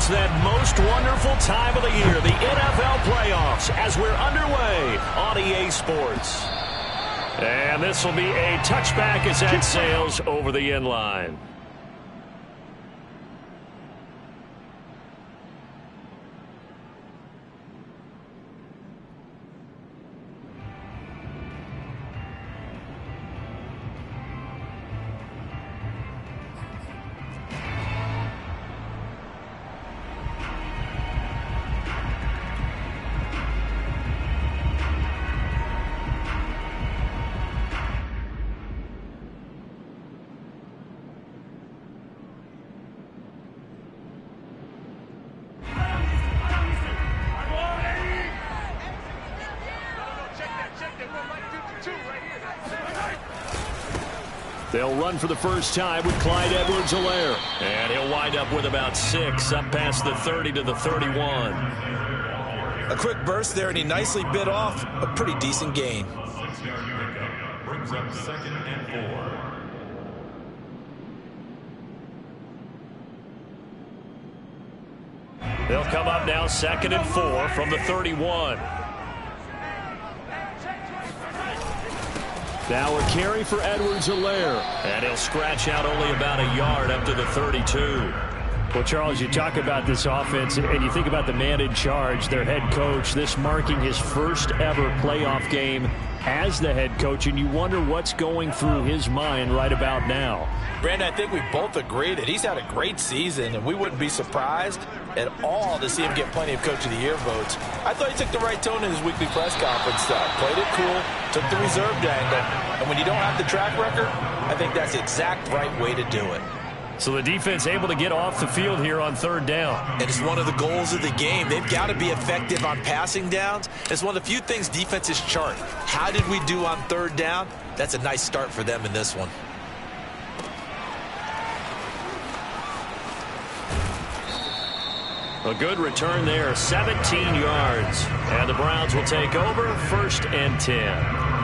that most wonderful time of the year, the NFL playoffs, as we're underway on EA Sports. And this will be a touchback as that sails over the end line. They'll run for the first time with Clyde Edwards-Helaire. And he'll wind up with about 6, up past the 30 to the 31. A quick burst there, and he nicely bit off a pretty decent gain. 6-yard pickup brings up 2nd and 4. They'll come up now 2nd and 4 from the 31. Now a carry for Edwards-Helaire. And he'll scratch out only about a yard up to the 32. Well, Charles, you talk about this offense, and you think about the man in charge, their head coach, this marking his first ever playoff game as the head coach, and you wonder what's going through his mind right about now. Brandon, I think we both agree that he's had a great season, and we wouldn't be surprised at all to see him get plenty of Coach of the Year votes. I thought he took the right tone in his weekly press conference. Played it cool, took the reserved angle, and when you don't have the track record, I think that's the exact right way to do it. So the defense able to get off the field here on 3rd down. And it's one of the goals of the game. They've got to be effective on passing downs. It's one of the few things defenses chart. How did we do on 3rd down? That's a nice start for them in this one. A good return there, 17 yards. And the Browns will take over 1st and 10.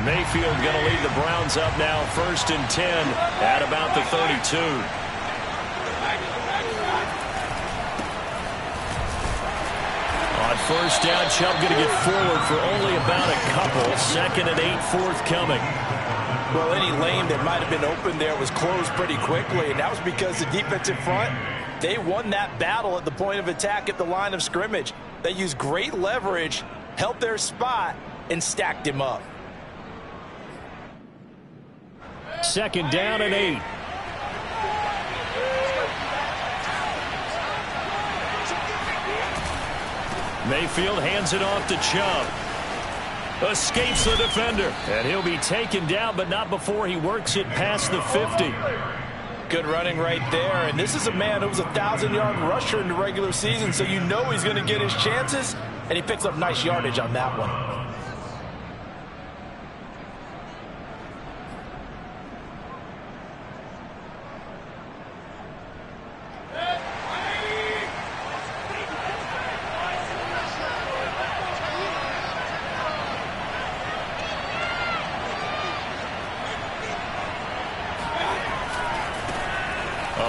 Mayfield going to lead the Browns up now 1st and 10 at about the 32. On 1st down, Chubb going to get forward for only about a couple. 2nd and 8 forthcoming. Well, any lane that might have been open there was closed pretty quickly, and that was because the defensive front, they won that battle at the point of attack at the line of scrimmage. They used great leverage, held their spot, and stacked him up. 2nd down and 8. Mayfield hands it off to Chubb. Escapes the defender. And he'll be taken down, but not before he works it past the 50. Good running right there. And this is a man who was a 1,000-yard rusher in the regular season, so you know he's going to get his chances. And he picks up nice yardage on that one.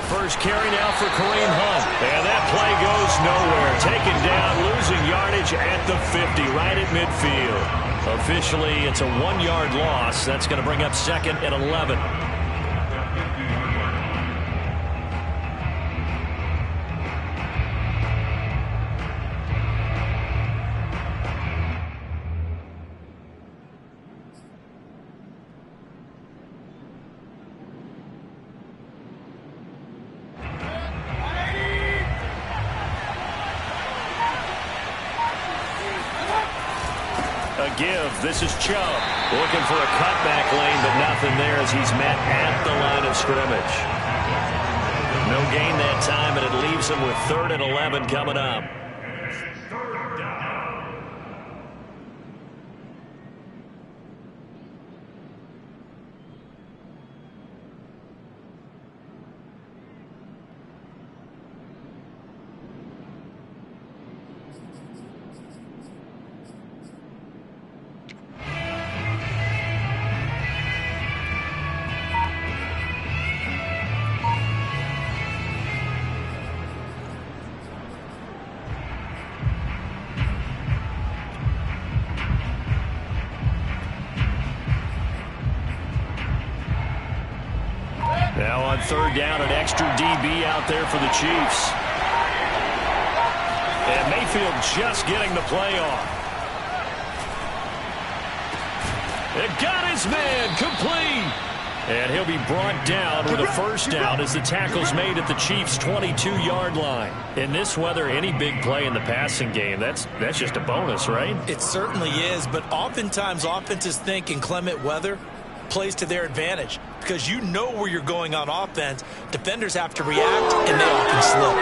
First carry now for Kareem Hunt. And that play goes nowhere. Taken down, losing yardage at the 50, right at midfield. Officially, it's a 1-yard loss. That's going to bring up 2nd and 11. Give. This is Chubb looking for a cutback lane, but nothing there as he's met at the line of scrimmage. No gain that time, and it leaves him with 3rd and 11 coming up. third down, an extra DB out there for the Chiefs. And Mayfield just getting the play off. It got his man complete. And he'll be brought down with a first down as the tackle's made at the Chiefs' 22-yard line. In this weather, any big play in the passing game, that's just a bonus, right? It certainly is, but oftentimes offenses think inclement weather plays to their advantage because you know where you're going on offense. Defenders have to react, and they often slip.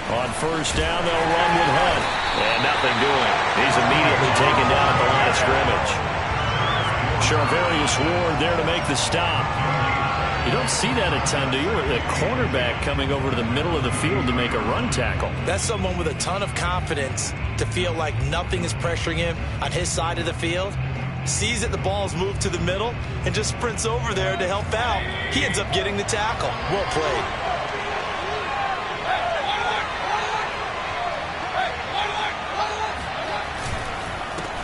On first down, they'll run with Hunt. And nothing doing. He's immediately taken down at the line of scrimmage. Charvarius Ward there to make the stop. You don't see that a ton, do you? The cornerback coming over to the middle of the field to make a run tackle. That's someone with a ton of confidence to feel like nothing is pressuring him on his side of the field. Sees that the ball's moved to the middle and just sprints over there to help out. He ends up getting the tackle. Well played.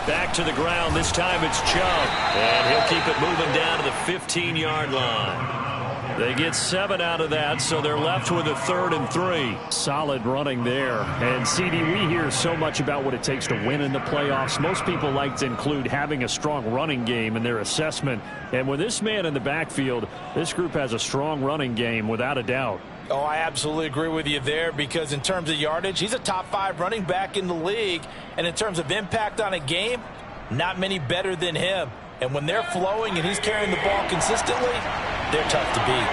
Back to the ground. This time it's Chubb. And he'll keep it moving down to the 15-yard line. They get 7 out of that, so they're left with a 3rd and 3. Solid running there. And, CD, we hear so much about what it takes to win in the playoffs. Most people like to include having a strong running game in their assessment. And with this man in the backfield, this group has a strong running game without a doubt. Oh, I absolutely agree with you there because in terms of yardage, he's a top 5 running back in the league. And in terms of impact on a game, not many better than him. And when they're flowing and he's carrying the ball consistently, they're tough to beat.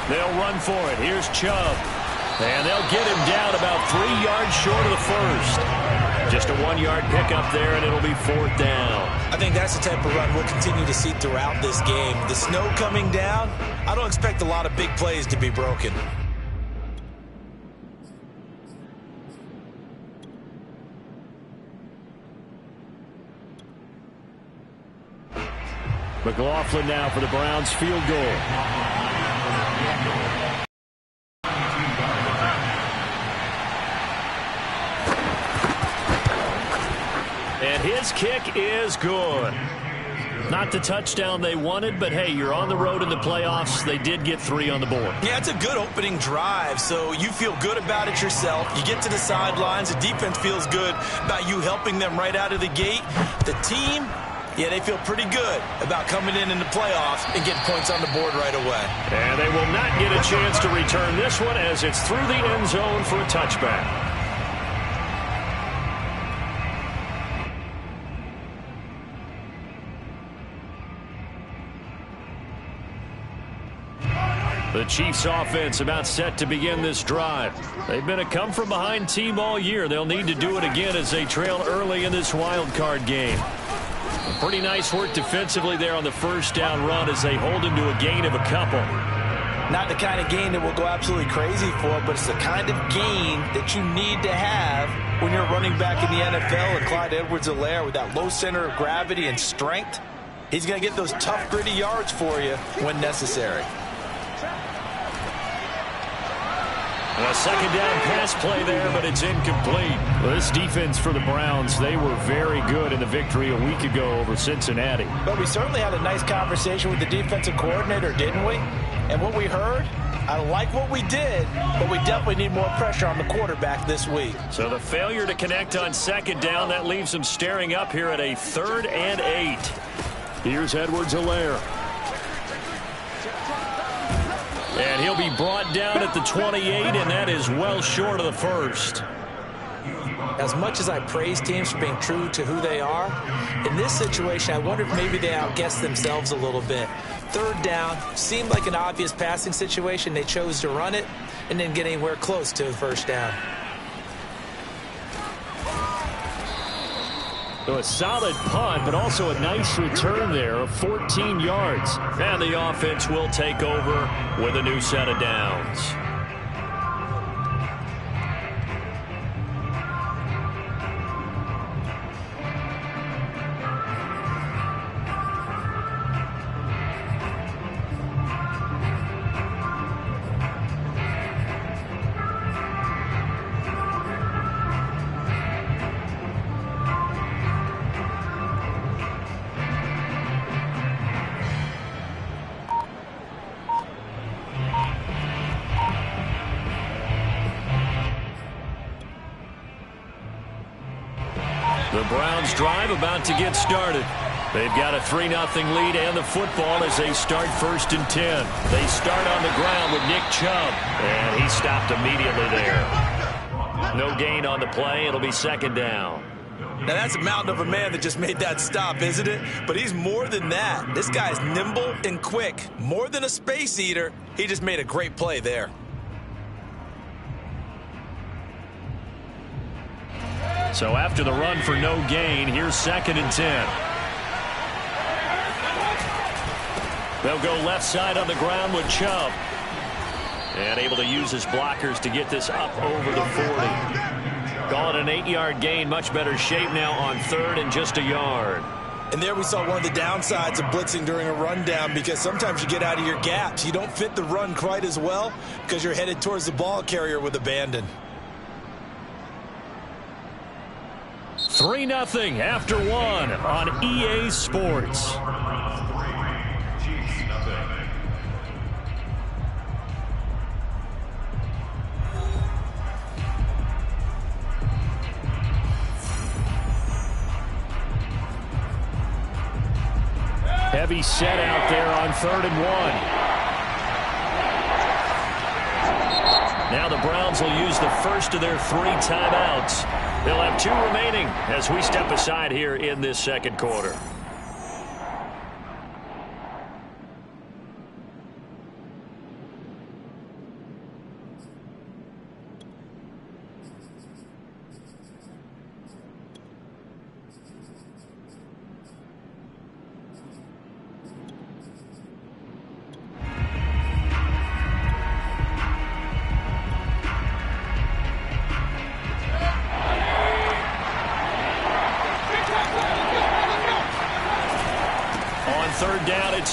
They'll run for it. Here's Chubb. And they'll get him down about 3 yards short of the first. Just a 1-yard pickup there, and it'll be 4th down. I think that's the type of run we'll continue to see throughout this game. The snow coming down, I don't expect a lot of big plays to be broken. McLaughlin now for the Browns field goal. And his kick is good. Not the touchdown they wanted, but hey, you're on the road in the playoffs. They did get 3 on the board. Yeah, it's a good opening drive, so you feel good about it yourself. You get to the sidelines. The defense feels good about you helping them right out of the gate. The team, yeah, they feel pretty good about coming in the playoffs and getting points on the board right away. And they will not get a chance to return this one as it's through the end zone for a touchback. The Chiefs offense about set to begin this drive. They've been a come-from-behind team all year. They'll need to do it again as they trail early in this wild card game. Pretty nice work defensively there on the first down run as they hold him to a gain of a couple. Not the kind of gain that we'll go absolutely crazy for, but it's the kind of gain that you need to have when you're running back in the NFL. And Clyde Edwards-Helaire with that low center of gravity and strength, he's going to get those tough, gritty yards for you when necessary. And a second down pass play there, but it's incomplete. Well, this defense for the Browns, they were very good in the victory a week ago over Cincinnati. But we certainly had a nice conversation with the defensive coordinator, didn't we? And what we heard, I like what we did, but we definitely need more pressure on the quarterback this week. So the failure to connect on second down, that leaves them staring up here at a 3rd and 8. Here's Edwards-Helaire. And he'll be brought down at the 28, and that is well short of the first. As much as I praise teams for being true to who they are, in this situation, I wonder if maybe they outguessed themselves a little bit. 3rd down seemed like an obvious passing situation. They chose to run it and didn't get anywhere close to the first down. So a solid punt, but also a nice return there of 14 yards. And the offense will take over with a new set of downs. Browns drive about to get started. They've got a 3-0 lead and the football as they start 1st and 10. They start on the ground with Nick Chubb, and he stopped immediately there. No gain on the play. It'll be 2nd down. Now, that's a mountain of a man that just made that stop, isn't it? But he's more than that. This guy's nimble and quick. More than a space eater. He just made a great play there. So after the run for no gain, here's 2nd and 10. They'll go left side on the ground with Chubb. And able to use his blockers to get this up over the 40. Call it an 8-yard gain. Much better shape now on 3rd and just a yard. And there we saw one of the downsides of blitzing during a rundown, because sometimes you get out of your gaps. You don't fit the run quite as well because you're headed towards the ball carrier with abandon. 3-0 after 1 on EA Sports. Heavy set out there on 3rd and 1. Now the Browns will use the first of their 3 timeouts. They'll have 2 remaining as we step aside here in this 2nd quarter.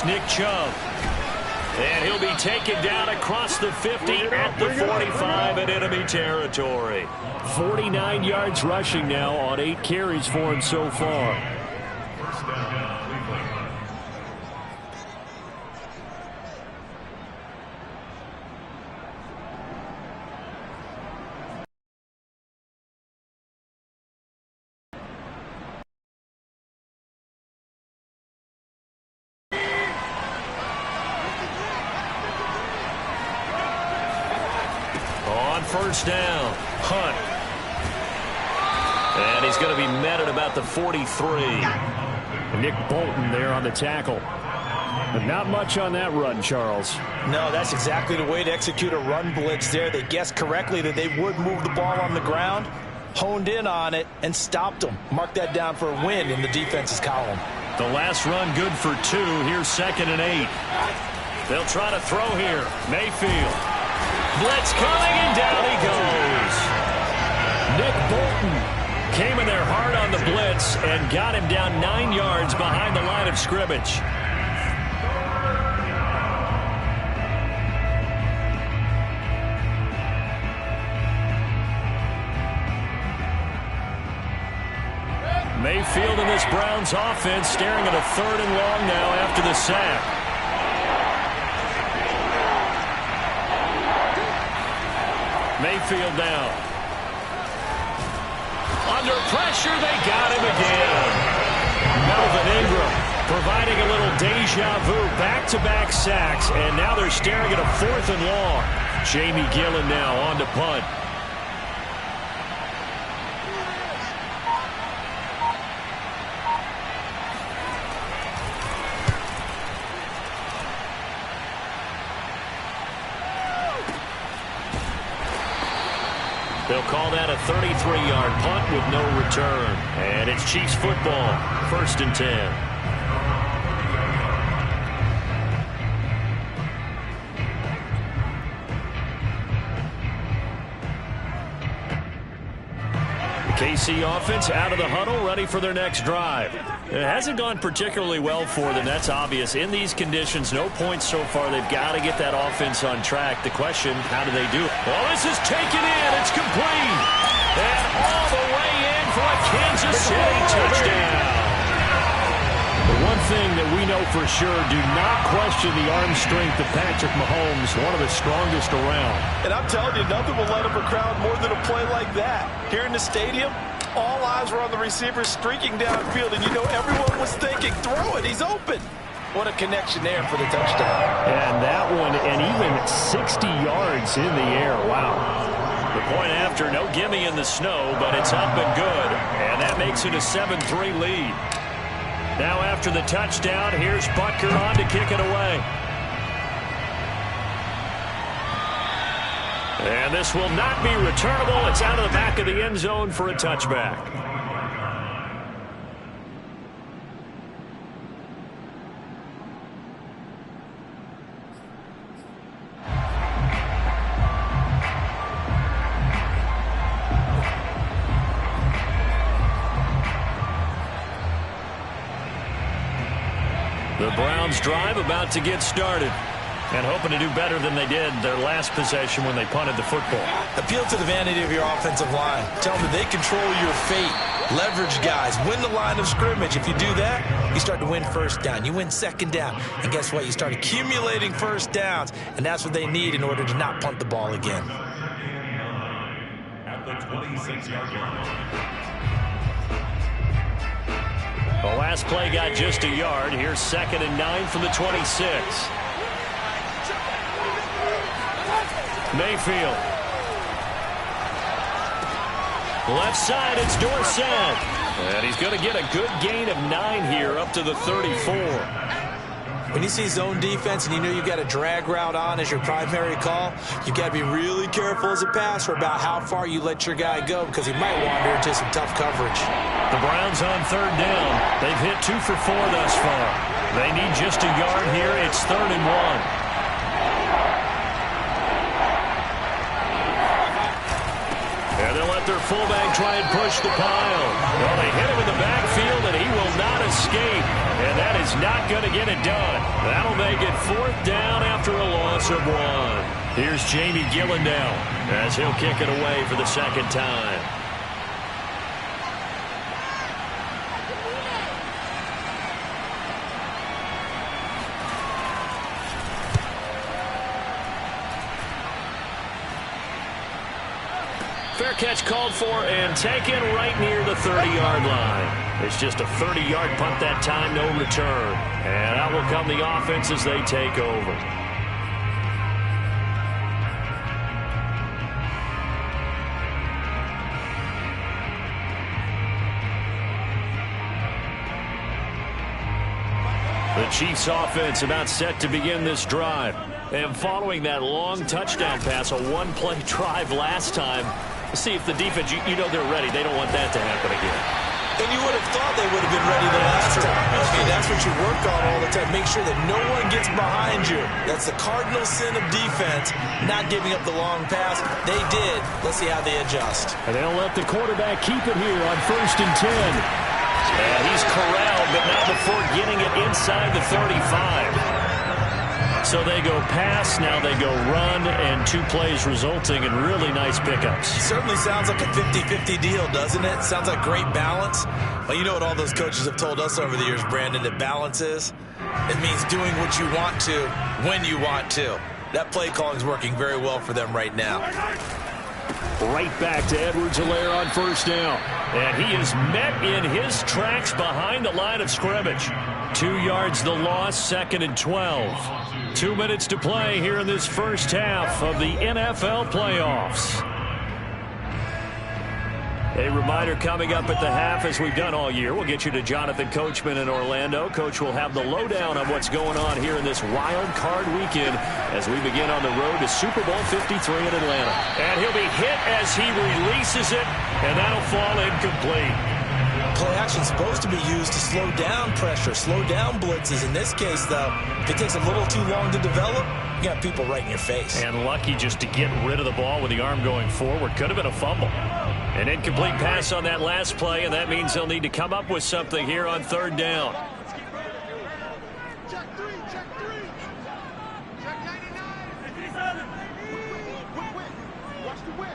Nick Chubb. And he'll be taken down across the 50 at the 45 in enemy territory. 49 yards rushing now on 8 carries for him so far. First down, Cleveland. First down, Hunt. And he's going to be met at about the 43. Nick Bolton there on the tackle. But not much on that run, Charles. No, that's exactly the way to execute a run blitz there. They guessed correctly that they would move the ball on the ground, honed in on it, and stopped them. Mark that down for a win in the defense's column. The last run good for 2. Here's 2nd and 8. They'll try to throw here. Mayfield. Blitz coming, and down he goes. Nick Bolton came in there hard on the blitz and got him down 9 yards behind the line of scrimmage. Mayfield in this Browns offense staring at a 3rd and long now after the sack. Mayfield down. Under pressure, they got him again. Melvin Ingram providing a little deja vu. Back-to-back sacks, and now they're staring at a 4th and long. Jamie Gillen now on to punt. They'll call that a 33-yard punt with no return. And it's Chiefs football, 1st and 10. KC offense out of the huddle, ready for their next drive. It hasn't gone particularly well for them. That's obvious. In these conditions, no points so far. They've got to get that offense on track. The question, how do they do it? Well, this is taken in. It's complete. And all the way in for a Kansas City touchdown. The one thing that we know for sure, do not question the arm strength of Patrick Mahomes, one of the strongest around. And I'm telling you, nothing will light up a crowd more than a play like that. Here in the stadium, All eyes were on the receiver streaking downfield, and you know everyone was thinking, throw it, he's open. What a connection there for the touchdown. And that one, and even 60 yards in the air. Wow. The point after, no gimme in the snow, but it's up and good. And that makes it a 7-3 lead. Now after the touchdown, here's Butker on to kick it away. And this will not be returnable. It's out of the back of the end zone for a touchback. The Browns drive about to get started. And hoping to do better than they did their last possession when they punted the football. Appeal to the vanity of your offensive line. Tell them that they control your fate. Leverage guys. Win the line of scrimmage. If you do that, you start to win first down. You win second down. And guess what? You start accumulating first downs. And that's what they need in order to not punt the ball again. At the 26-yard line. The last play got just a yard. Here's 2nd and 9 from the 26. Mayfield. Left side, it's Dorsett. And he's going to get a good gain of 9 here up to the 34. When you see zone defense and you know you've got a drag route on as your primary call, you've got to be really careful as a passer about how far you let your guy go because he might wander into some tough coverage. The Browns on 3rd down. They've hit 2 for 4 thus far. They need just a yard here. It's 3rd and 1. And they'll let their fullback try and push the pile. Well, they hit him in the backfield, and he will not escape. And that is not going to get it done. That'll make it 4th down after a loss of 1. Here's Jamie Gillendow as he'll kick it away for the 2nd time. Fair catch called for and taken right near the 30-yard line. It's just a 30-yard punt that time, no return. And out will come the offense as they take over. The Chiefs offense about set to begin this drive. And following that long touchdown pass, a one-play drive last time, see if the defense, you know they're ready. They don't want that to happen again. And you would have thought they would have been ready the last time. I mean, that's what you work on all the time. Make sure that no one gets behind you. That's the cardinal sin of defense, not giving up the long pass. They did. Let's see how they adjust. And they'll let the quarterback keep it here on 1st and 10. And he's corralled, but not before getting it inside the 35. So they go pass, now they go run, and 2 plays resulting in really nice pickups. Certainly sounds like a 50-50 deal, doesn't it? Sounds like great balance. Well, you know what all those coaches have told us over the years, Brandon, that balance is? It means doing what you want to when you want to. That play calling is working very well for them right now. Right back to Edwards-Helaire on 1st down. And he is met in his tracks behind the line of scrimmage. 2 yards the loss, 2nd and 12. 2 minutes to play here in this first half of the NFL playoffs. A reminder coming up at the half, as we've done all year. We'll get you to Jonathan Coachman in Orlando. Coach will have the lowdown on what's going on here in this wild card weekend as we begin on the road to Super Bowl 53 in Atlanta. And he'll be hit as he releases it, and that'll fall incomplete. Play action is supposed to be used to slow down pressure, slow down blitzes. In this case, though, if it takes a little too long to develop, you got people right in your face. And lucky just to get rid of the ball with the arm going forward. Could have been a fumble. An incomplete pass on that last play, and that means they'll need to come up with something here on 3rd down. Check 3, check 3. Check 99. Watch the whip.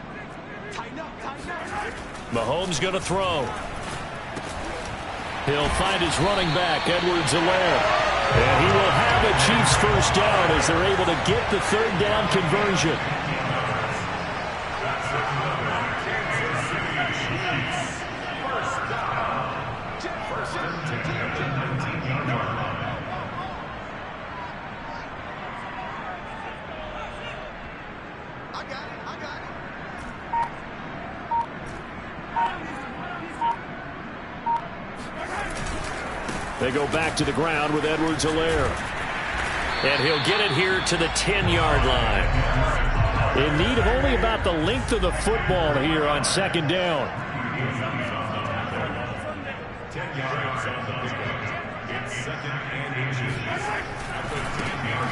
Tighten up, tighten up. Mahomes going to throw. He'll find his running back, Edwards-Helaire. And he will have a Chiefs first down as they're able to get the 3rd down conversion. They go back to the ground with Edwards-Helaire. And he'll get it here to the 10-yard line. In need of only about the length of the football here on second down. 10 yards on the pickup. It's second and inches.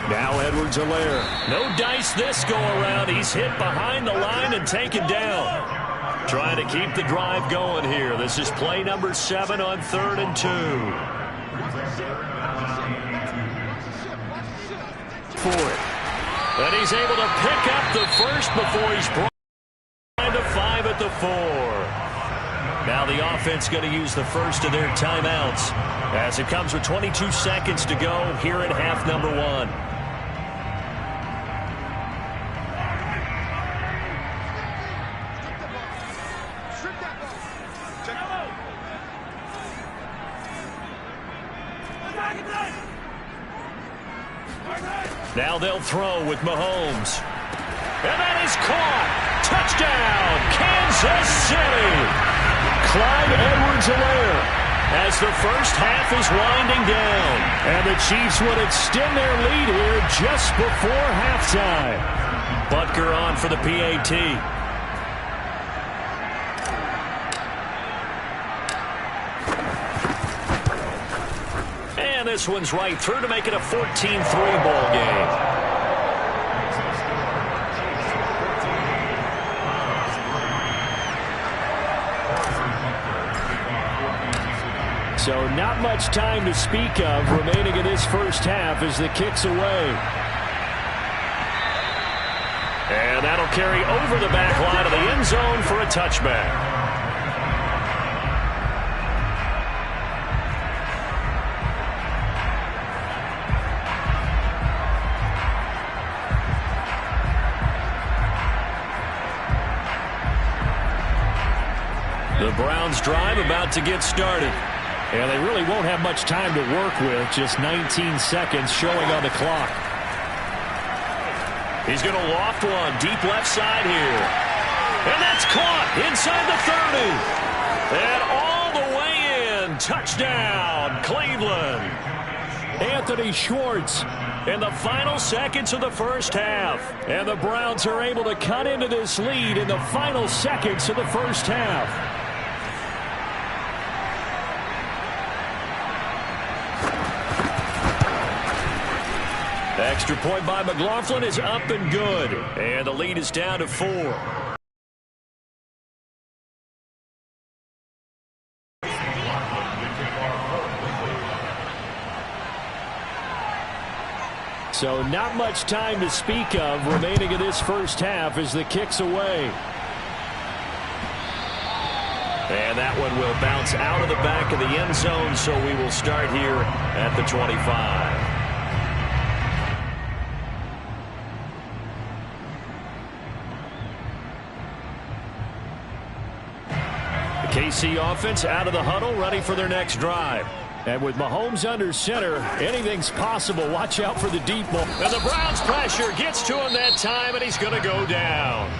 Now Edwards-Helaire. No dice this go around. He's hit behind the line and taken down. Trying to keep the drive going here. This is play number 7 on 3rd and 2. For it. And he's able to pick up the first before he's brought to 5 at the 4. Now the offense going to use the first of their timeouts as it comes with 22 seconds to go here at half number 1. Now they'll throw with Mahomes. And that is caught. Touchdown, Kansas City. Clyde Edwards-Helaire as the first half is winding down. And the Chiefs would extend their lead here just before halftime. Butker on for the PAT. And this one's right through to make it a 14-3 ball game. So not much time to speak of remaining in this first half as the kick's away. And that'll carry over the back line of the end zone for a touchback. The Browns drive about to get started. And they really won't have much time to work with. Just 19 seconds showing on the clock. He's going to loft one deep left side here. And that's caught inside the 30. And all the way in. Touchdown, Cleveland. Anthony Schwartz in the final seconds of the first half. And the Browns are able to cut into this lead in the final seconds of the first half. Extra point by McLaughlin is up and good. And the lead is down to 4. So not much time to speak of remaining in this first half as the kick's away. And that one will bounce out of the back of the end zone, so we will start here at the 25. KC offense out of the huddle, ready for their next drive. And with Mahomes under center, anything's possible. Watch out for the deep ball. And the Browns pressure gets to him that time, and he's going to go down.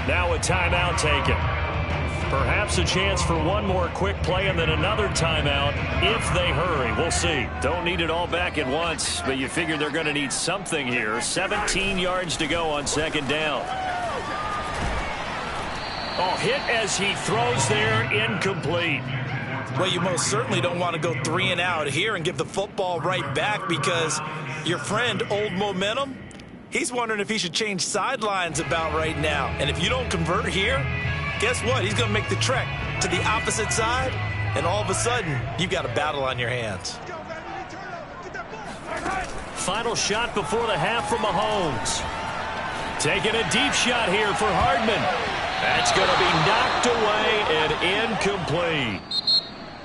Now a timeout taken. Perhaps a chance for one more quick play and then another timeout if they hurry. We'll see. Don't need it all back at once, but you figure they're going to need something here. 17 yards to go on second down. Oh, hit as he throws there, incomplete. Well, you most certainly don't want to go 3 and out here and give the football right back because your friend, Old Momentum, he's wondering if he should change sidelines about right now. And if you don't convert here, guess what? He's going to make the trek to the opposite side, and all of a sudden, you've got a battle on your hands. Final shot before the half from Mahomes. Taking a deep shot here for Hardman. That's going to be knocked away and incomplete.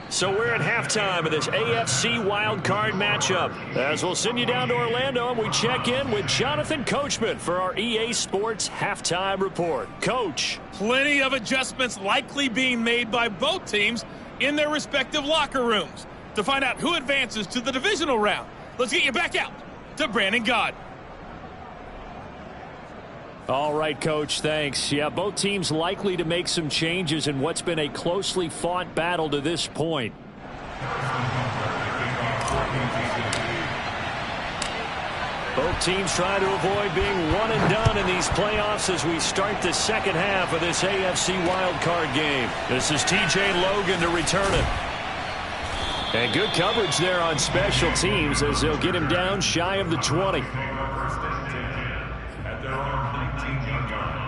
So we're at halftime of this AFC wildcard matchup. As we'll send you down to Orlando, and we check in with Jonathan Coachman for our EA Sports Halftime Report. Coach. Plenty of adjustments likely being made by both teams in their respective locker rooms. To find out who advances to the divisional round, let's get you back out to Brandon Gaud. All right, Coach, thanks. Yeah, both teams likely to make some changes in what's been a closely fought battle to this point. Both teams trying to avoid being one and done in these playoffs as we start the second half of this AFC wildcard game. This is TJ Logan to return it. And good coverage there on special teams as they'll get him down shy of the 20. At their own 19-yard line.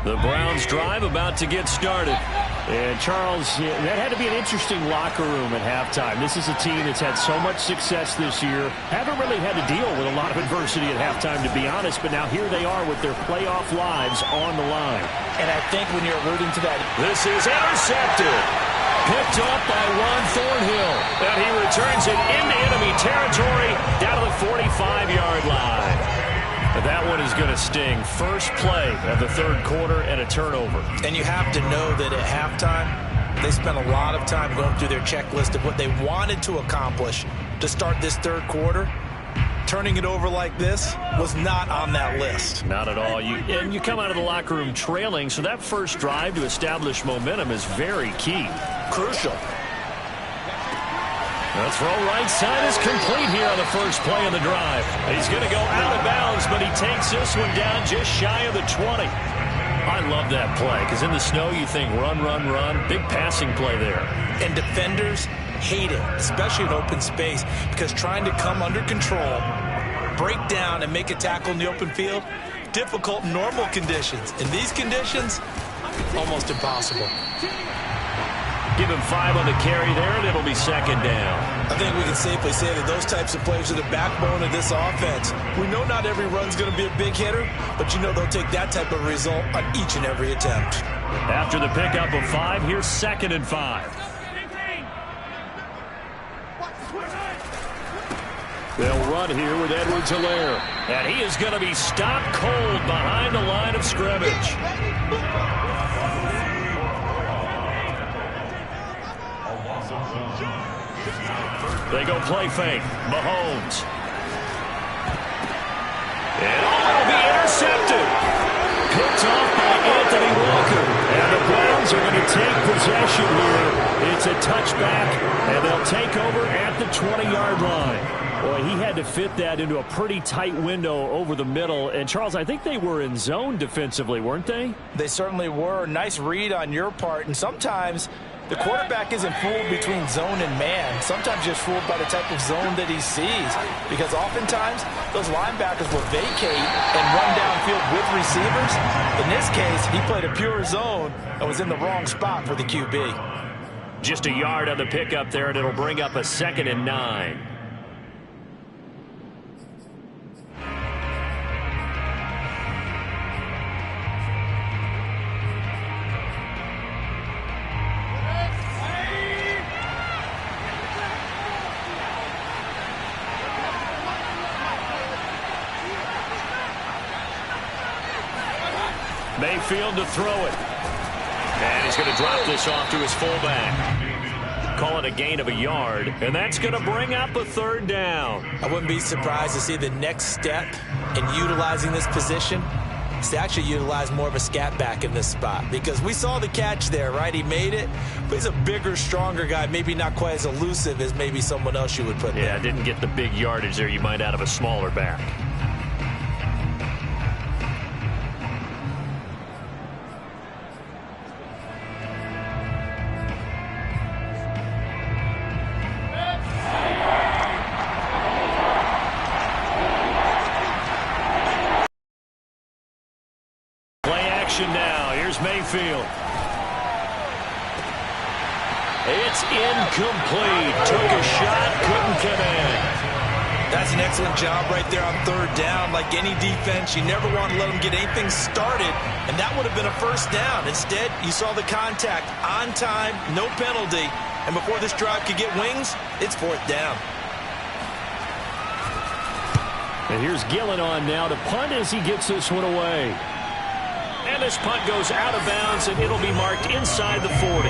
The Browns drive about to get started. And Charles, that had to be an interesting locker room at halftime. This is a team that's had so much success this year. Haven't really had to deal with a lot of adversity at halftime, to be honest. But now here they are with their playoff lives on the line. And I think when you're alluding to that, This is intercepted. Picked up by Juan Thornhill. And he returns it into enemy territory down to the 45-yard line. But that one is going to sting. First play of the third quarter and a turnover. and you have to know that at halftime, they spent a lot of time going through their checklist of what they wanted to accomplish to start this third quarter. Turning it over like this was not on that list. Not at all. And you come out of the locker room trailing, so that first drive to establish momentum is very key. Crucial. The throw right side is complete here on the first play of the drive. He's going to go out of bounds, but he takes this one down just shy of the 20. I love that play because in the snow you think run, run, run. Big passing play there. And defenders hate it, especially in open space, because trying to come under control, break down, and make a tackle in the open field, difficult in normal conditions. In these conditions, almost impossible. Give him 5 on the carry there, and it'll be second down. I think we can safely say that those types of plays are the backbone of this offense. We know not every run's going to be a big hitter, but you know they'll take that type of result on each and every attempt. After the pickup of 5, here's 2nd and 5. They'll run here with Edwards-Helaire. And he is going to be stopped cold behind the line of scrimmage. They go play fake. Mahomes. And it'll be intercepted. Picked off by Anthony Walker. And the Browns are going to take possession here. It's a touchback, and they'll take over at the 20-yard line. Boy, he had to fit that into a pretty tight window over the middle. And, Charles, I think they were in zone defensively, weren't they? They certainly were. Nice read on your part. And sometimes the quarterback isn't fooled between zone and man. Sometimes just fooled by the type of zone that he sees. Because oftentimes, those linebackers will vacate and run downfield with receivers. In this case, he played a pure zone and was in the wrong spot for the QB. Just a yard on the pickup there, and it'll bring up a 2nd and 9. Mayfield to throw it. And he's going to drop this off to his fullback. Call it a gain of a yard, and that's going to bring up a 3rd down. I wouldn't be surprised to see the next step in utilizing this position is to actually utilize more of a scat back in this spot. Because we saw the catch there, right? He made it, but he's a bigger, stronger guy, maybe not quite as elusive as maybe someone else you would put there. Yeah, didn't get the big yardage there you might out of a smaller back. Now, here's Mayfield. It's incomplete. Took a shot, couldn't connect. That's an excellent job right there on 3rd down. Like any defense, you never want to let them get anything started, and that would have been a 1st down. Instead, you saw the contact on time, no penalty, and before this drive could get wings, it's 4th down. And here's Gillen on now to punt as he gets this one away. And this punt goes out of bounds, and it'll be marked inside the 40.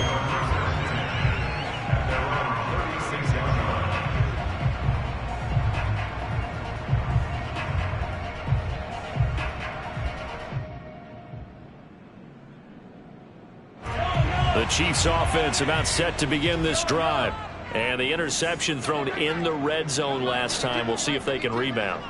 Chiefs offense about set to begin this drive. And the interception thrown in the red zone last time. We'll see if they can rebound.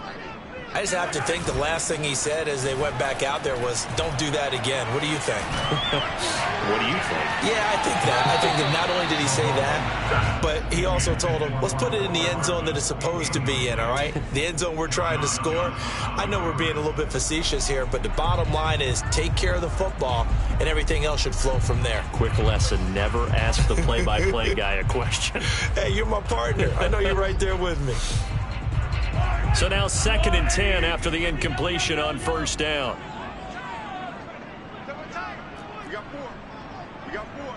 I just have to think the last thing he said as they went back out there was, don't do that again. What do you think? What do you think? Yeah, I think that. I think that not only did he say that, but he also told him, let's put it in the end zone that it's supposed to be in, all right? The end zone we're trying to score. I know we're being a little bit facetious here, but the bottom line is take care of the football, and everything else should flow from there. Quick lesson, never ask the play-by-play guy a question. Hey, you're my partner. I know you're right there with me. So now 2nd and 10 after the incompletion on first down. We got 4. We got 4.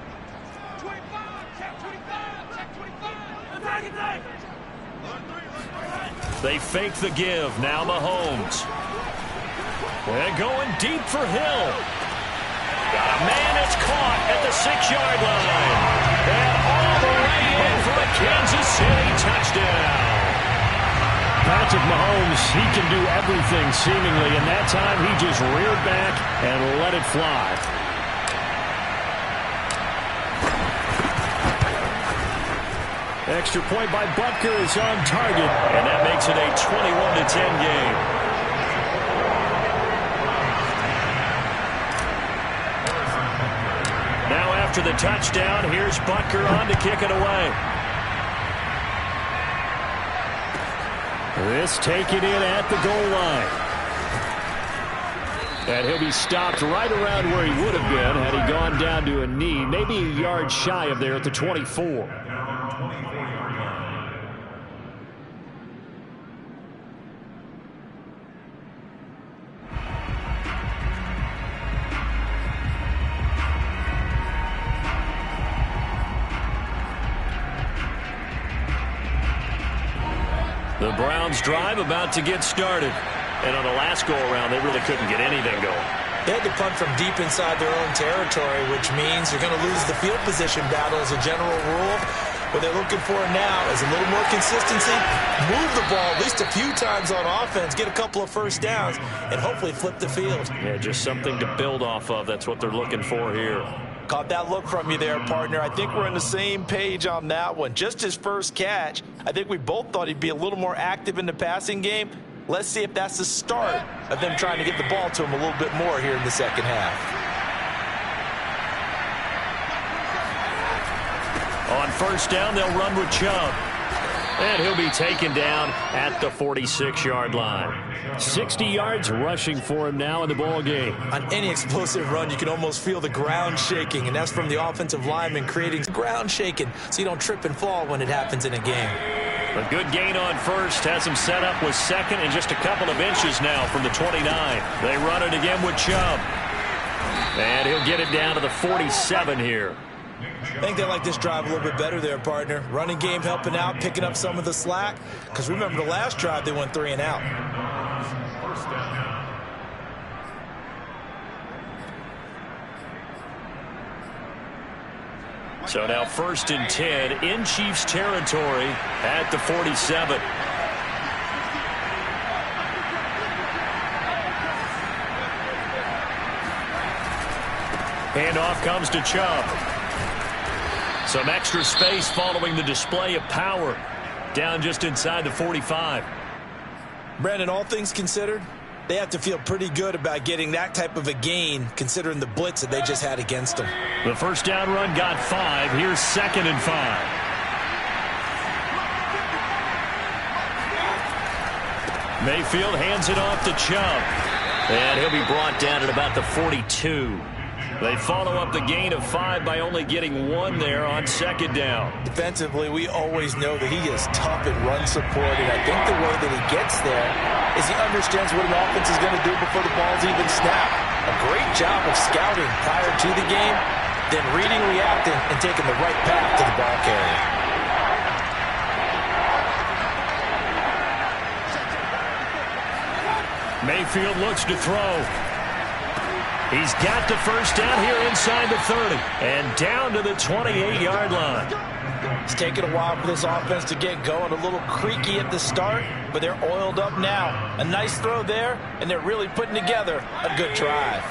25. Check 25. Check 25. They fake the give. Now Mahomes. They're going deep for Hill. Got a man that's caught at the 6-yard line. And all the way in for a Kansas City touchdown. Patrick Mahomes, he can do everything seemingly, and that time he just reared back and let it fly. Extra point by Butker is on target, and that makes it a 21-10 game. Now after the touchdown, here's Butker on to kick it away. This taken in at the goal line. And he'll be stopped right around where he would have been had he gone down to a knee, maybe a yard shy of there at the 24. The Browns drive about to get started. And on the last go-around, they really couldn't get anything going. They had to punt from deep inside their own territory, which means you're going to lose the field position battle as a general rule. What they're looking for now is a little more consistency, move the ball at least a few times on offense, get a couple of first downs, and hopefully flip the field. Yeah, just something to build off of. That's what they're looking for here. Caught that look from you there, partner. I think we're on the same page on that one. Just his first catch. I think we both thought he'd be a little more active in the passing game. Let's see if that's the start of them trying to get the ball to him a little bit more here in the second half. On first down, they'll run with Chubb. And he'll be taken down at the 46-yard line. 60 yards rushing for him now in the ball game. On any explosive run, you can almost feel the ground shaking, and that's from the offensive lineman creating ground shaking so you don't trip and fall when it happens in a game. A good gain on first has him set up with second and just a couple of inches now from the 29. They run it again with Chubb. And he'll get it down to the 47 here. I think they like this drive a little bit better there, partner. Running game helping out, picking up some of the slack. Because remember, the last drive, they went 3 and out. So now 1st and 10 in Chiefs territory at the 47. Handoff comes to Chubb. Some extra space following the display of power. Down just inside the 45. Brandon, all things considered, they have to feel pretty good about getting that type of a gain considering the blitz that they just had against them. The first down run got 5. Here's 2nd and 5. Mayfield hands it off to Chubb. And he'll be brought down at about the 42. They follow up the gain of 5 by only getting 1 there on 2nd down. Defensively, we always know that he is tough in run support, and I think the way that he gets there is he understands what an offense is going to do before the ball's even snapped. A great job of scouting prior to the game, then reading, reacting, and taking the right path to the ball carrier. Mayfield looks to throw. He's got the first down here inside the 30 and down to the 28-yard line. It's taken a while for this offense to get going. A little creaky at the start, but they're oiled up now. A nice throw there, and they're really putting together a good drive.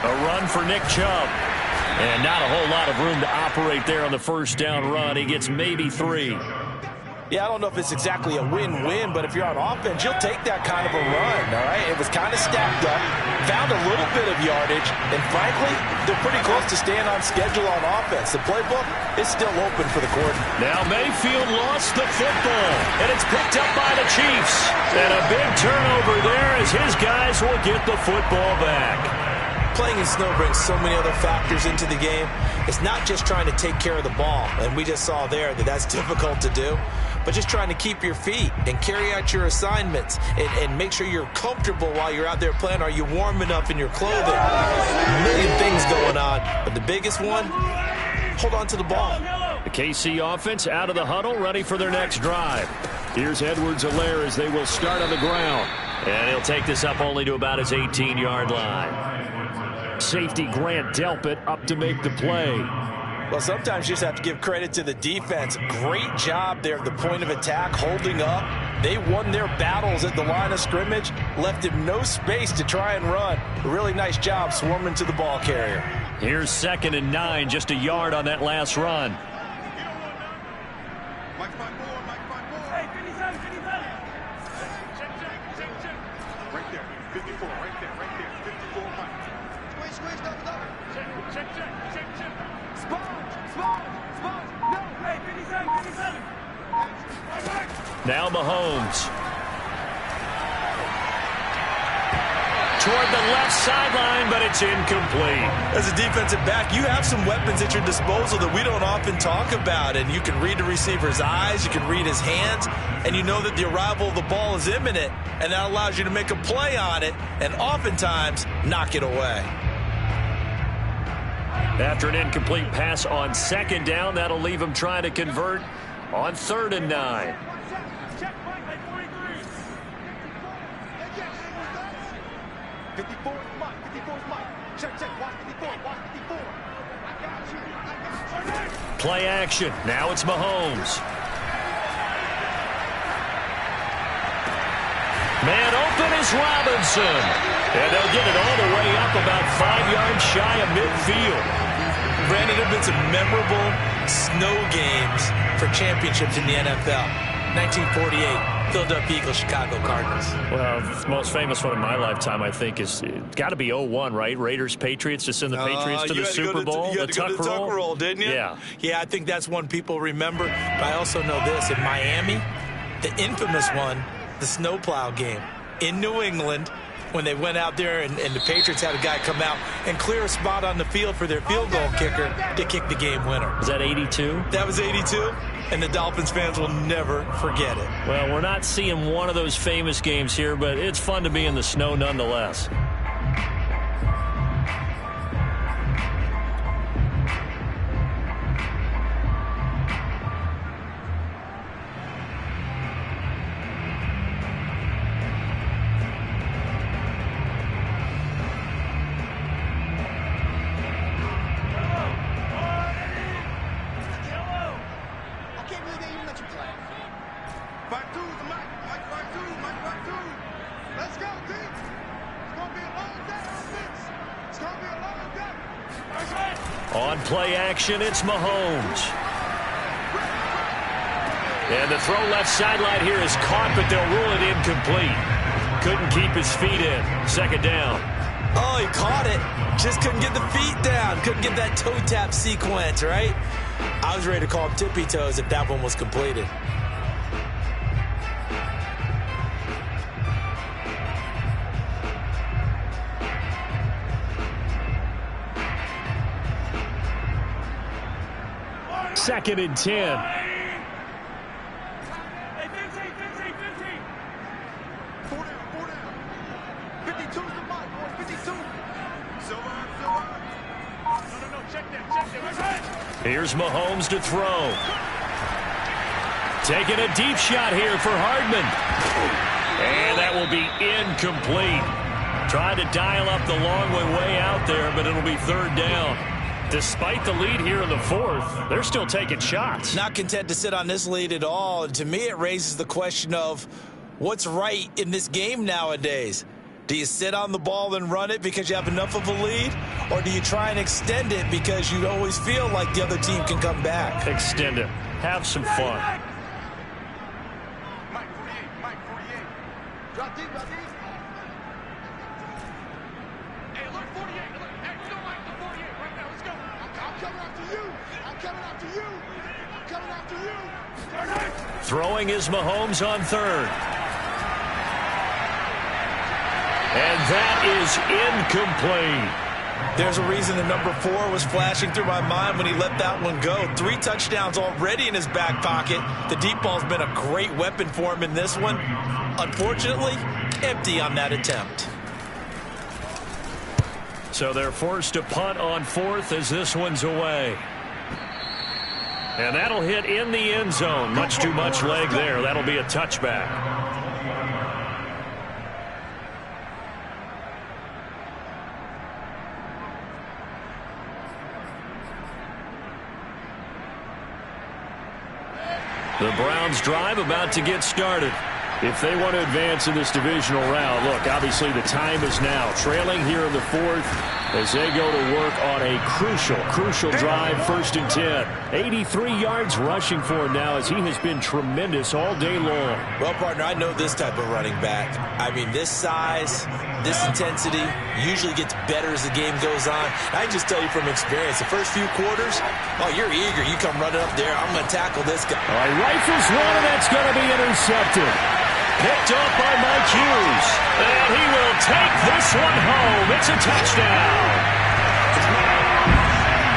A run for Nick Chubb. And not a whole lot of room to operate there on the first down run. He gets maybe 3. Yeah, I don't know if it's exactly a win-win, but if you're on offense, you'll take that kind of a run, all right? It was kind of stacked up, found a little bit of yardage, and frankly, they're pretty close to staying on schedule on offense. The playbook is still open for the coordinator. Now Mayfield lost the football, and it's picked up by the Chiefs. And a big turnover there as his guys will get the football back. Playing in snow brings so many other factors into the game. It's not just trying to take care of the ball, and we just saw there that that's difficult to do, but just trying to keep your feet and carry out your assignments and make sure you're comfortable while you're out there playing. Are you warm enough in your clothing? A million things going on, but the biggest one, hold on to the ball. The KC offense out of the huddle, ready for their next drive. Here's Edwards-Helaire as they will start on the ground. And he'll take this up only to about his 18-yard line. Safety Grant Delpit up to make the play. Well, sometimes you just have to give credit to the defense. Great job there at the point of attack, holding up. They won their battles at the line of scrimmage, left him no space to try and run. A really nice job swarming to the ball carrier. Here's 2nd and 9, just a yard on that last run. Mike 5-4, Mike 5-4. Hey, 57, 57. Check. Right there, 54, right there, 54, Mike. Squeeze, double. Check. Sponge. No, hey, 57. Now Mahomes. Toward the left sideline, but it's incomplete. As a defensive back, you have some weapons at your disposal that we don't often talk about, and you can read the receiver's eyes, you can read his hands, and you know that the arrival of the ball is imminent, and that allows you to make a play on it and oftentimes knock it away. After an incomplete pass on 2nd down, that'll leave him trying to convert on 3rd and 9. Check, Mike, 43. 54 is Mike. Check. Watch 54. I got you. Play action. Now it's Mahomes. Man open is Robinson. And they'll get it all the way up about 5 yards shy of midfield. Brandon, there have been some memorable snow games for championships in the NFL. 1948, Philadelphia Eagles, Chicago Cardinals. Well, the most famous one in my lifetime, I think, is got to be 01, right? Raiders, Patriots, to send the Patriots to the Super Bowl. You had to go to the Tuck roll, didn't you? Yeah, I think that's one people remember. But I also know this. In Miami, the infamous one, the snowplow game in New England, when they went out there and the Patriots had a guy come out and clear a spot on the field for their field goal kicker to kick the game winner. Was that 82? That was 82, and the Dolphins fans will never forget it. Well, we're not seeing one of those famous games here, but it's fun to be in the snow nonetheless. On play action, it's Mahomes. And the throw left sideline here is caught, but they'll rule it incomplete. Couldn't keep his feet in. 2nd down. Oh, he caught it. Just couldn't get the feet down. Couldn't get that toe tap sequence, right? I was ready to call him tippy toes if that one was completed. Second and 10. Hey, 15. 4 down. 52's the mark, boys. 52. Silver. No. Check that. Here's Mahomes to throw. Taking a deep shot here for Hardman. And that will be incomplete. Tried to dial up the long way out there, but it'll be 3rd down. Despite the lead here in the 4th, they're still taking shots. Not content to sit on this lead at all. And to me, it raises the question of what's right in this game nowadays. Do you sit on the ball and run it because you have enough of a lead? Or do you try and extend it because you always feel like the other team can come back? Extend it. Have some fun. Mike 48, Mike 48. Drop deep, drop deep. Hey, look, 48. Look, hey, we don't like the 48 right now. Let's go. I'm coming after you. I'm coming after you. I'm coming after you. Throwing is Mahomes on third. And that is incomplete. There's a reason the number 4 was flashing through my mind when he let that one go. 3 touchdowns already in his back pocket. The deep ball's been a great weapon for him in this one. Unfortunately, empty on that attempt. So they're forced to punt on fourth as this one's away. And that'll hit in the end zone. Much too much leg there. That'll be a touchback. The Browns drive about to get started. If they want to advance in this divisional round, look, obviously the time is now. Trailing here in the fourth as they go to work on a crucial drive, 1st and 10. 83 yards rushing for him now as he has been tremendous all day long. Well, partner, I know this type of running back. I mean, this size, this intensity usually gets better as the game goes on. I can just tell you from experience, the first few quarters, oh, you're eager. You come running up there. I'm going to tackle this guy. All right, rifles one, and that's going to be intercepted. Picked up by Mike Hughes. And he will take this one home. It's a touchdown.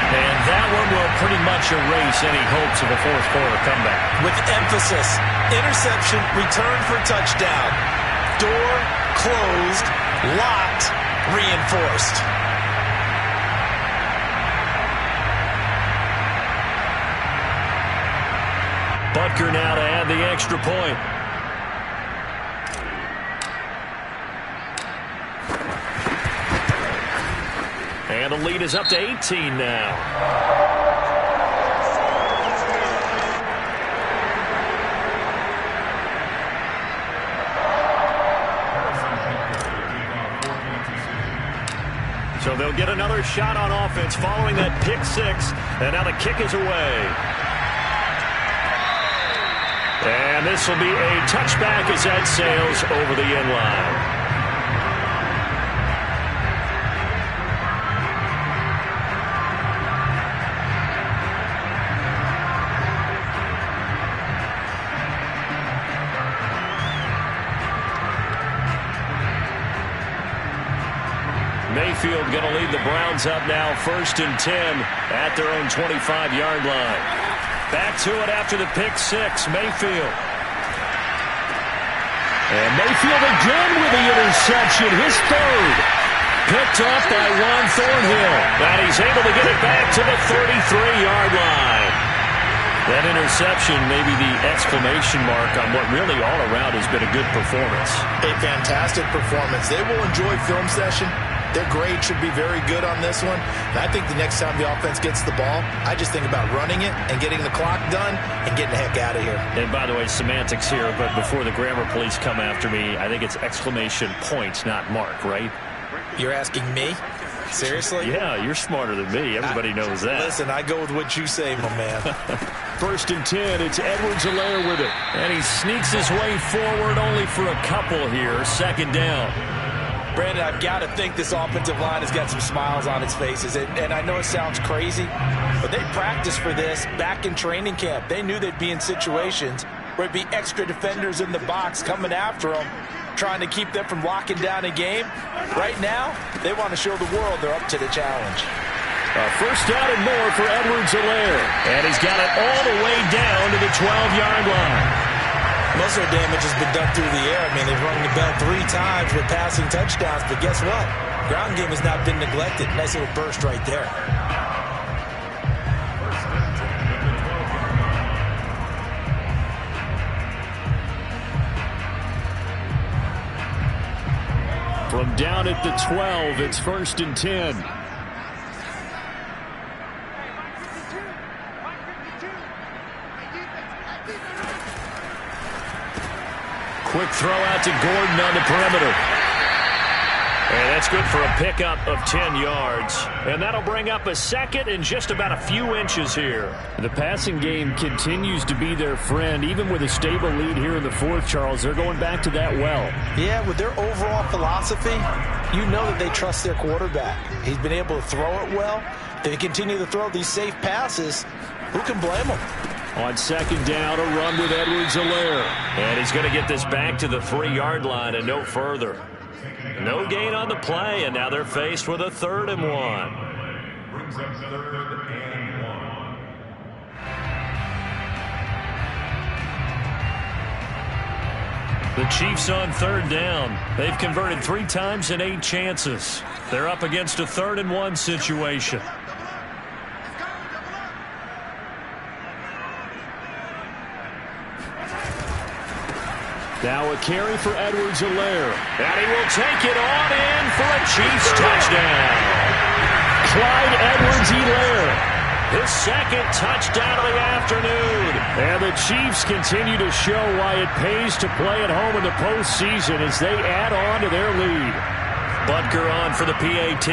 And that one will pretty much erase any hopes of a fourth quarter comeback. With emphasis, interception, return for touchdown. Door closed, locked, reinforced. Butker now to add the extra point. And the lead is up to 18 now. So they'll get another shot on offense following that pick six. And now the kick is away. And this will be a touchback as that sails over the end line. Mayfield going to lead the Browns up now, 1st and 10 at their own 25-yard line. Back to it after the pick six, Mayfield. And Mayfield again with the interception, his third. Picked up by Juan Thornhill. And he's able to get it back to the 33-yard line. That interception may be the exclamation mark on what really all around has been a good performance. A fantastic performance. They will enjoy film session. Their grade should be very good on this one. And I think the next time the offense gets the ball, I just think about running it and getting the clock done and getting the heck out of here. And by the way, semantics here, but before the grammar police come after me, I think it's exclamation point, not mark, right? You're asking me? Seriously? Yeah, you're smarter than me. Everybody knows that. Listen, I go with what you say, my man. 1st and 10, it's Edwards-Helaire with it. And he sneaks his way forward only for a couple here. 2nd down. Brandon, I've got to think this offensive line has got some smiles on its faces. And I know it sounds crazy, but they practiced for this back in training camp. They knew they'd be in situations where it'd be extra defenders in the box coming after them, trying to keep them from locking down a game. Right now, they want to show the world they're up to the challenge. 1st down and more for Edwards-Helaire. And he's got it all the way down to the 12-yard line. Most of their damage has been done through the air. I mean, they've rung the bell 3 times with passing touchdowns, but guess what? Ground game has not been neglected. Nice little burst right there. From down at the 12, it's 1st and 10. Quick throw out to Gordon on the perimeter. And that's good for a pickup of 10 yards. And that'll bring up a second and just about a few inches here. The passing game continues to be their friend. Even with a stable lead here in the fourth, Charles, they're going back to that well. Yeah, with their overall philosophy, you know that they trust their quarterback. He's been able to throw it well. They continue to throw these safe passes. Who can blame them? On second down, a run with Edwards-Helaire. And he's going to get this back to the 3-yard line and no further. No gain on the play, and now they're faced with a 3rd and 1. Brings up 3rd and 1. The Chiefs on 3rd down. They've converted 3 times in 8 chances. They're up against a 3rd and 1 situation. Now a carry for Edwards-Helaire. And he will take it on in for a Chiefs touchdown. Clyde Edwards-Helaire, his 2nd touchdown of the afternoon. And the Chiefs continue to show why it pays to play at home in the postseason as they add on to their lead. Butker on for the PAT.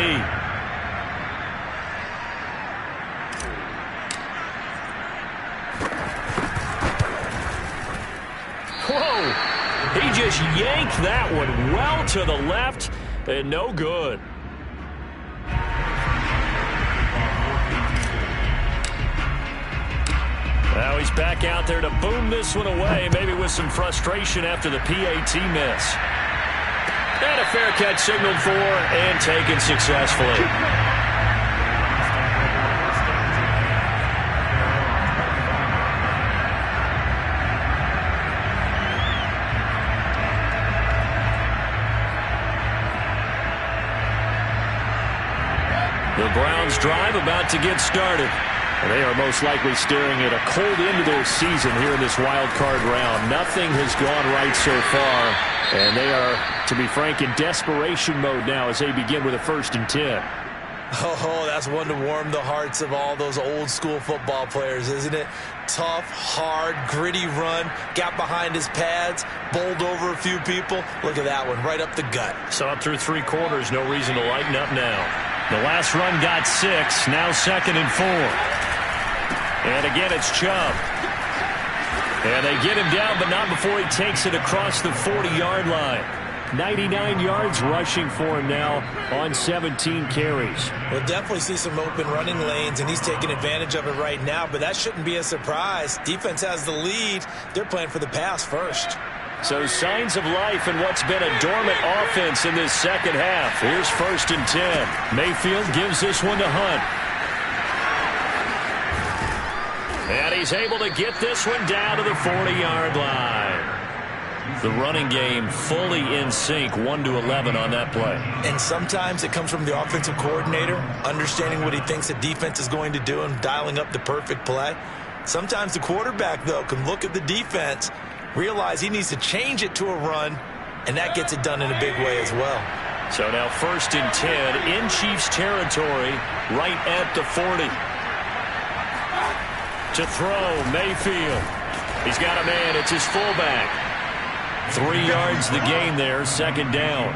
He just yanked that one well to the left, and no good. Now he's back out there to boom this one away, maybe with some frustration after the PAT miss. And a fair catch signaled for and taken successfully. The Browns drive about to get started. They are most likely staring at a cold end to their season here in this wild card round. Nothing has gone right so far, and they are, to be frank, in desperation mode now as they begin with a 1st and 10. Oh, that's one to warm the hearts of all those old school football players, isn't it? Tough, hard, gritty run, got behind his pads, bowled over a few people. Look at that one, right up the gut. Saw it through 3 quarters, no reason to lighten up now. The last run got 6, now 2nd and 4. And again, it's Chubb. And they get him down, but not before he takes it across the 40-yard line. 99 yards rushing for him now on 17 carries. We'll definitely see some open running lanes, and he's taking advantage of it right now, but that shouldn't be a surprise. Defense has the lead. They're playing for the pass first. So signs of life in what's been a dormant offense in this second half. Here's 1st and 10. Mayfield gives this one to Hunt. And he's able to get this one down to the 40-yard line. The running game fully in sync, 1-11 on that play. And sometimes it comes from the offensive coordinator, understanding what he thinks the defense is going to do and dialing up the perfect play. Sometimes the quarterback, though, can look at the defense, realize he needs to change it to a run, and that gets it done in a big way as well. So now 1st and 10 in Chiefs territory, right at the 40. To throw, Mayfield. He's got a man. It's his fullback. 3 yards the gain there, 2nd down.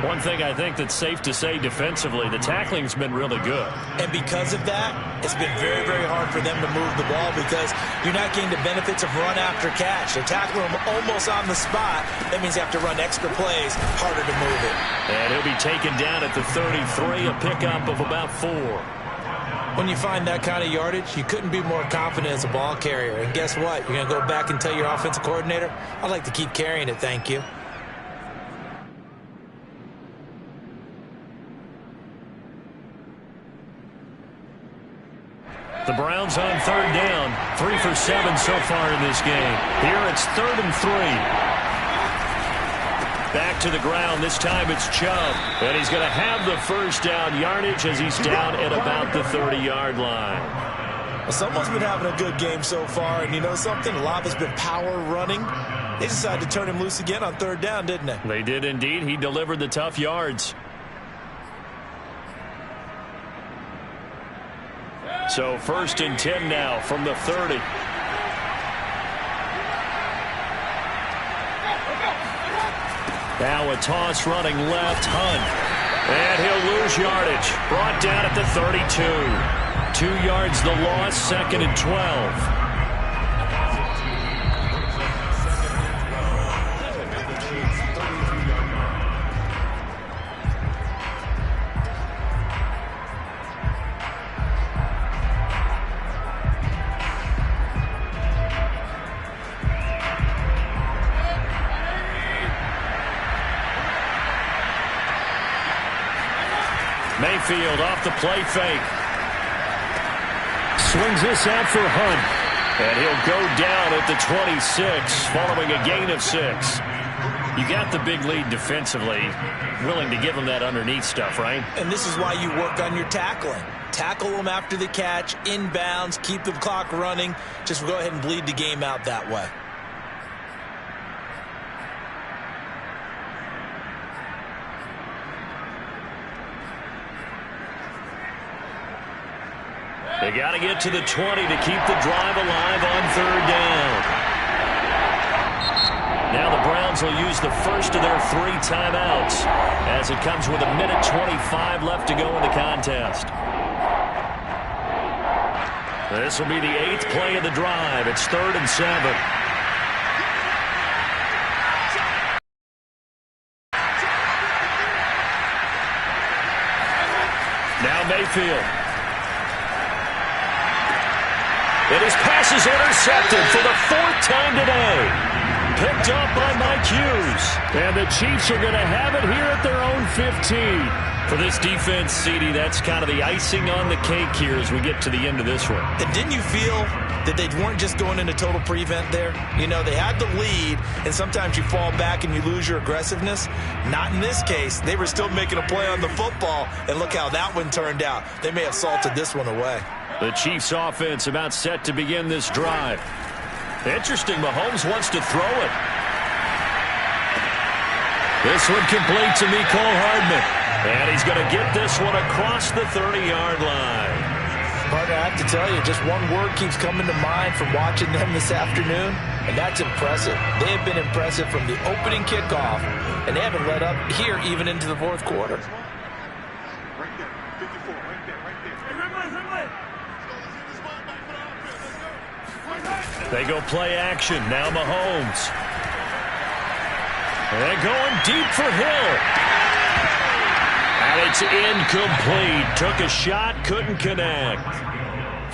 One thing I think that's safe to say defensively, the tackling's been really good. And because of that, it's been very, very hard for them to move the ball because you're not getting the benefits of run after catch. They're tackling them almost on the spot. That means you have to run extra plays, harder to move it. And he'll be taken down at the 33, a pickup of about 4. When you find that kind of yardage, you couldn't be more confident as a ball carrier. And guess what? You're going to go back and tell your offensive coordinator, I'd like to keep carrying it, thank you. The Browns on 3rd down, 3 for 7 so far in this game. Here it's 3rd and 3. Back to the ground. This time it's Chubb. And he's going to have the 1st down yardage as he's down at about the 30-yard line. Well, someone's been having a good game so far. And you know something? A lot has been power running. They decided to turn him loose again on 3rd down, didn't they? They did indeed. He delivered the tough yards. So 1st and 10 now from the 30. Now a toss running left, Hunt. And he'll lose yardage. Brought down at the 32. 2 yards the loss, 2nd and 12. Mayfield off the play fake. Swings this out for Hunt. And he'll go down at the 26 following a gain of 6. You got the big lead defensively. Willing to give him that underneath stuff, right? And this is why you work on your tackling. Tackle them after the catch, inbounds, keep the clock running. Just go ahead and bleed the game out that way. They got to get to the 20 to keep the drive alive on 3rd down. Now the Browns will use the first of their 3 timeouts as it comes with 1:25 left to go in the contest. This will be the 8th play of the drive. It's 3rd and 7. Now Mayfield. And his pass is intercepted for the 4th time today. Picked up by Mike Hughes. And the Chiefs are going to have it here at their own 15. For this defense, CD, that's kind of the icing on the cake here as we get to the end of this one. And didn't you feel that they weren't just going into total prevent there? You know, they had the lead, and sometimes you fall back and you lose your aggressiveness. Not in this case. They were still making a play on the football, and look how that one turned out. They may have salted this one away. The Chiefs offense about set to begin this drive. Interesting, Mahomes wants to throw it. This one complete to Mecole Hardman. And he's going to get this one across the 30-yard line. Partner, I have to tell you, just one word keeps coming to mind from watching them this afternoon, and that's impressive. They have been impressive from the opening kickoff, and they haven't let up here even into the 4th quarter. Right there. 54. Right there. Right there. They go play action. Now Mahomes. They're going deep for Hill. And it's incomplete. Took a shot, couldn't connect.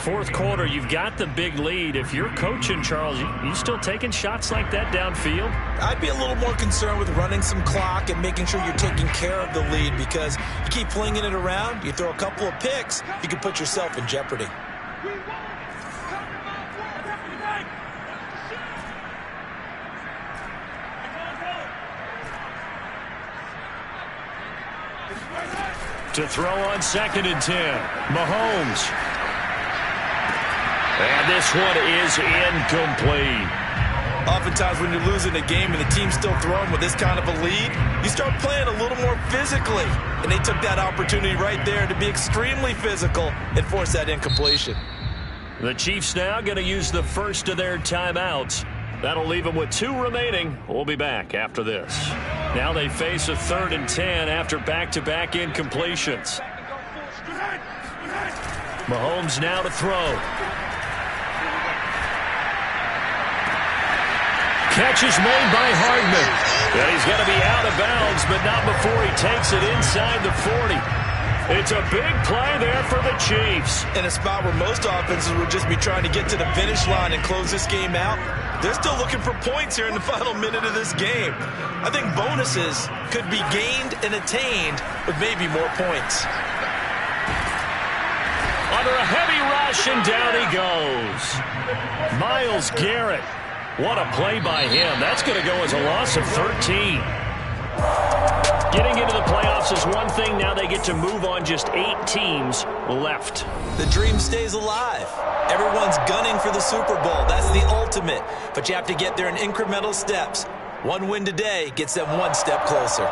4th quarter, you've got the big lead. If you're coaching, Charles, you still taking shots like that downfield? I'd be a little more concerned with running some clock and making sure you're taking care of the lead, because you keep flinging it around, you throw a couple of picks, you can put yourself in jeopardy. To throw on 2nd and 10. Mahomes. And this one is incomplete. Oftentimes when you're losing a game and the team's still throwing with this kind of a lead, you start playing a little more physically. And they took that opportunity right there to be extremely physical and force that incompletion. The Chiefs now going to use the first of their timeouts. That'll leave them with 2 remaining. We'll be back after this. Now they face a 3rd and 10 after back-to-back incompletions. Mahomes now to throw. Catch is made by Hardman. And he's going to be out of bounds, but not before he takes it inside the 40. It's a big play there for the Chiefs. In a spot where most offenses would just be trying to get to the finish line and close this game out, they're still looking for points here in the final minute of this game. I think bonuses could be gained and attained with maybe more points. Under a heavy rush, and down he goes. Myles Garrett. What a play by him. That's going to go as a loss of 13. Getting into the playoffs is one thing. Now they get to move on. Just 8 teams left. The dream stays alive. Everyone's gunning for the Super Bowl. That's the ultimate. But you have to get there in incremental steps. One win today gets them one step closer.